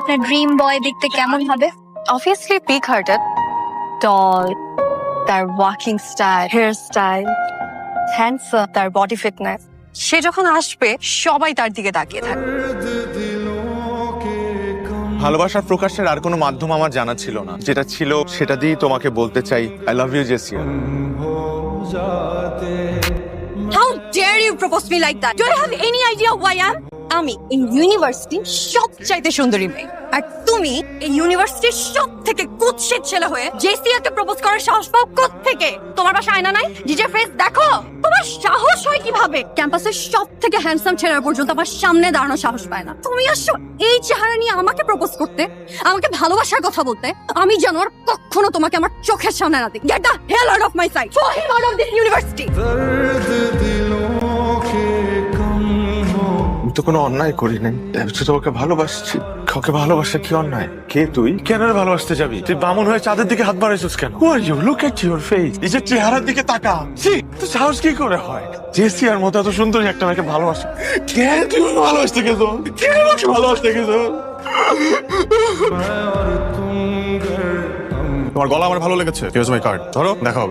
আপনার ড্রিম বয় দেখতে কেমন হবে? Obviously big hearted, tall, তার walking style, hair style, handsome, তার বডি ফিটনেস। সে যখন আসবে সবাই তার দিকে তাকিয়ে থাকবে। ভালোবাসার প্রকাশের আর কোনো মাধ্যম আমার জানা ছিল না, যেটা ছিল সেটা দিয়েই তোমাকে বলতে চাই I love you Jessia. How dare you propose me like that? Do you have any idea who I am? আমি এই ইউনিভার্সিটি সবচাইতে সুন্দরী মেয়ে, আর তুমি এই ইউনিভার্সিটির সব থেকে কুৎসিত ছেলে হয়ে জেসিয়াকে প্রপোজ করার সাহস পাও কোত্থেকে? তোমার বাসা আয়না নাই? নিজের ফেস দেখো। তোমার সাহস হয় কিভাবে? ক্যাম্পাসের সব থেকে হ্যান্ডসাম ছেলেরা পর্যন্ত আমার সামনে দাঁড়ানোর সাহস পায় না। তুমি আসছো এই চেহারা নিয়ে আমাকে প্রপোজ করতে, আমাকে ভালোবাসার কথা বলতে। আমি যেন আর কখনো তোমাকে আমার চোখের সামনে না দেখি। Get the hell out of my sight! For him out of this university! আমি তো কোনো অন্যায় করি নাই, তোমাকে ভালোবাসছি। কাউকে ভালোবাসা কি অন্যায়? কে তুই? কেন রে ভালোবাসতে যাবি? তুই বামুন হয়ে চাঁদের দিকে হাত বাড়াইছিস কেন? Who are you? Look at your face. নিজের চেহারার দিকে তাকা। তুই সাহস কি করে হয় জেসিয়ার মতো এত সুন্দরী একটা মেয়েকে ভালোবাসা? কে তুই ভালোবাসতে গেছ? কে আমাকে ভালোবাসতে গেছ? তোমার গলা আমার ভালো লেগেছে। Here's my card. ধরো, দেখাও।